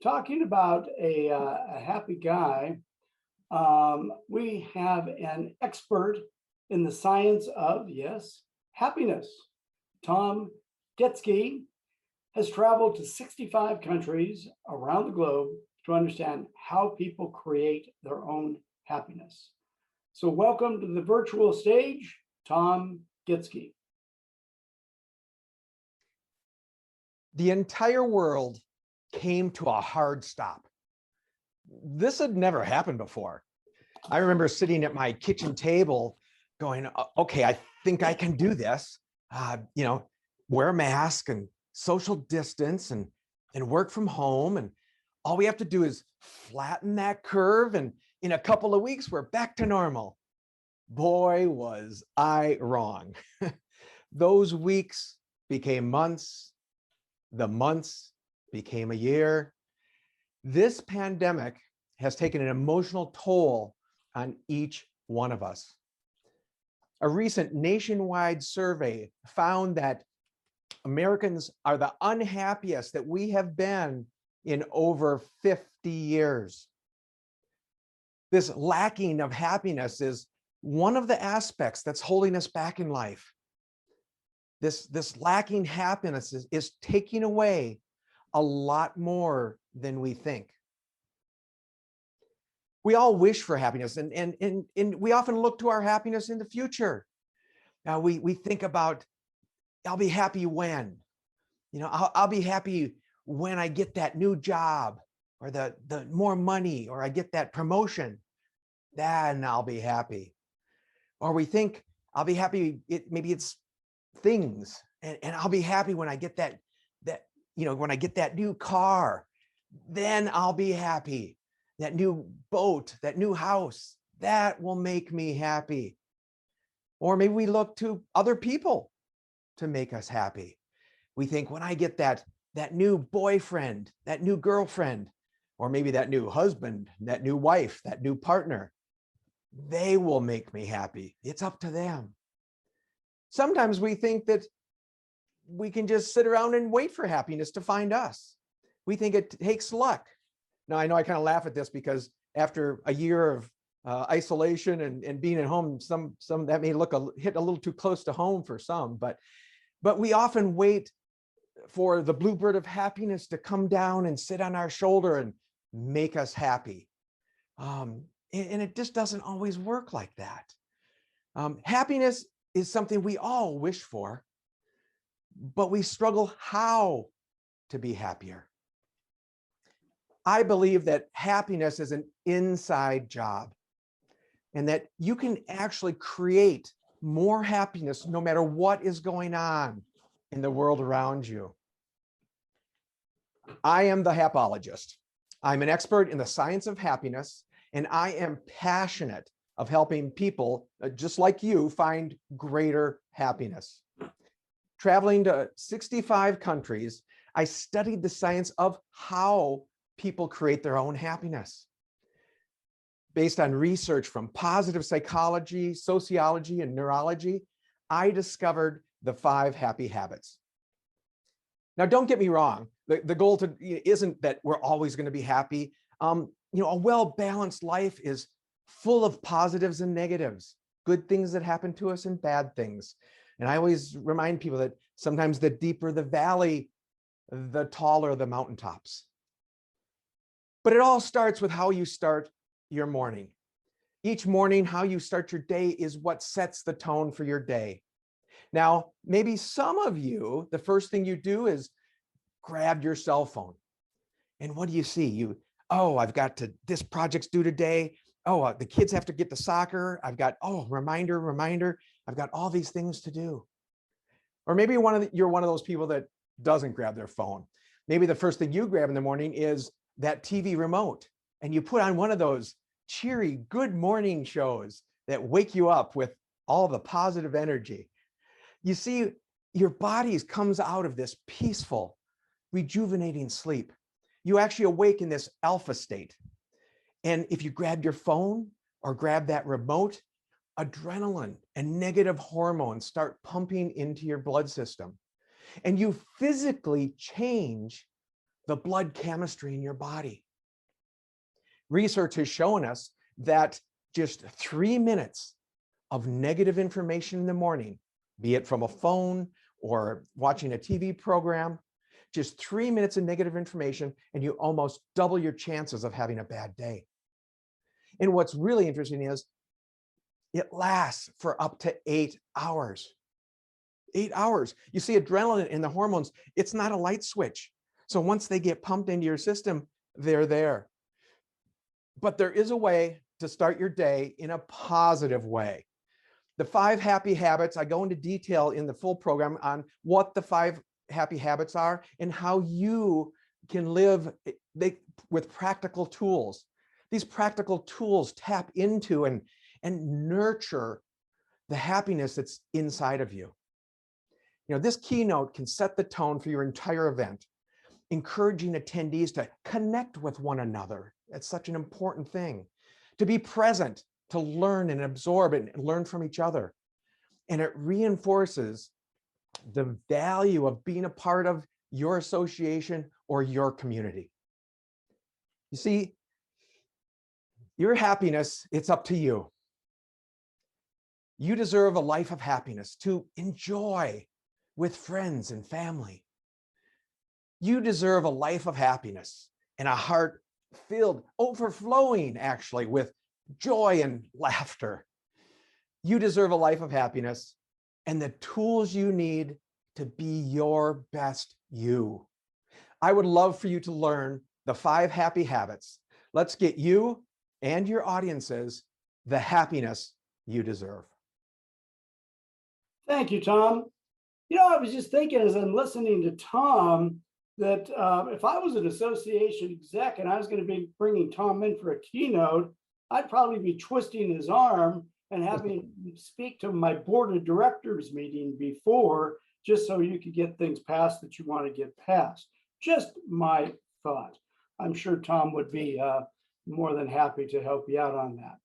talking about a happy guy, we have an expert in the science of, yes, happiness. Tom Getzke has traveled to 65 countries around the globe to understand how people create their own happiness. So welcome to the virtual stage, Tom Getzke. The entire world came to a hard stop. This had never happened before. I remember sitting at my kitchen table going, okay, I think I can do this. Wear a mask and social distance and work from home. And all we have to do is flatten that curve. And in a couple of weeks, we're back to normal. Boy, was I wrong. Those weeks became months. The months became a year. This pandemic has taken an emotional toll on each one of us. A recent nationwide survey found that Americans are the unhappiest that we have been in over 50 years. This lacking of happiness is one of the aspects that's holding us back in life. This lacking happiness is taking away a lot more than we think. We all wish for happiness, and we often look to our happiness in the future. Now we think about, I'll be happy when, I'll be happy when I get that new job or the more money, or I get that promotion, then I'll be happy. Or we think I'll be happy, maybe it's things, and I'll be happy when I get when I get that new car, then I'll be happy. That new boat, that new house, that will make me happy. Or maybe we look to other people to make us happy. We think, when I get that new boyfriend, that new girlfriend, or maybe that new husband, that new wife, that new partner, they will make me happy. It's up to them. Sometimes we think that we can just sit around and wait for happiness to find us. We think it takes luck. Now, I know I kind of laugh at this because after a year of isolation and being at home, some that may hit a little too close to home for some, but we often wait for the bluebird of happiness to come down and sit on our shoulder and make us happy. And it just doesn't always work like that. Happiness is something we all wish for, but we struggle how to be happier. I believe that happiness is an inside job, and that you can actually create more happiness no matter what is going on in the world around you. I am the happologist. I'm an expert in the science of happiness, and I am passionate of helping people just like you find greater happiness. Traveling to 65 countries, I studied the science of how people create their own happiness. Based on research from positive psychology, sociology, and neurology, I discovered the 5 happy habits. Now, don't get me wrong. The goal isn't that we're always going to be happy. A well-balanced life is full of positives and negatives, good things that happen to us and bad things. And I always remind people that sometimes the deeper the valley, the taller the mountaintops. But it all starts with how you start your morning. Each morning, how you start your day is what sets the tone for your day. Now, maybe some of you, the first thing you do is grab your cell phone. And what do you see? I've got this project's due today. The kids have to get to soccer. I've got, reminder. I've got all these things to do. Or maybe you're one of those people that doesn't grab their phone. Maybe the first thing you grab in the morning is that TV remote, and you put on one of those cheery good morning shows that wake you up with all the positive energy. You see, your body comes out of this peaceful, rejuvenating sleep. You actually awake in this alpha state. And if you grab your phone or grab that remote, adrenaline and negative hormones start pumping into your blood system. And you physically change the blood chemistry in your body. Research has shown us that just 3 minutes of negative information in the morning, be it from a phone or watching a TV program, just 3 minutes of negative information, and you almost double your chances of having a bad day. And what's really interesting is it lasts for up to 8 hours. 8 hours. You see, adrenaline and the hormones, it's not a light switch. So once they get pumped into your system, they're there. But there is a way to start your day in a positive way. The 5 happy habits, I go into detail in the full program on what the 5 happy habits are and how you can live with practical tools. These practical tools tap into and nurture the happiness that's inside of you. You know, this keynote can set the tone for your entire event, encouraging attendees to connect with one another. That's such an important thing. To be present, to learn and absorb and learn from each other. And it reinforces the value of being a part of your association or your community. You see, your happiness, it's up to you. You deserve a life of happiness to enjoy with friends and family. You deserve a life of happiness and a heart filled, overflowing actually, with joy and laughter. You deserve a life of happiness and the tools you need to be your best you. I would love for you to learn the 5 happy habits. Let's get you and your audiences the happiness you deserve. Thank you, Tom. You know, I was just thinking as I'm listening to Tom that if I was an association exec and I was going to be bringing Tom in for a keynote, I'd probably be twisting his arm and having him speak to my board of directors meeting before, just so you could get things passed that you want to get passed. Just my thought. I'm sure Tom would be more than happy to help you out on that.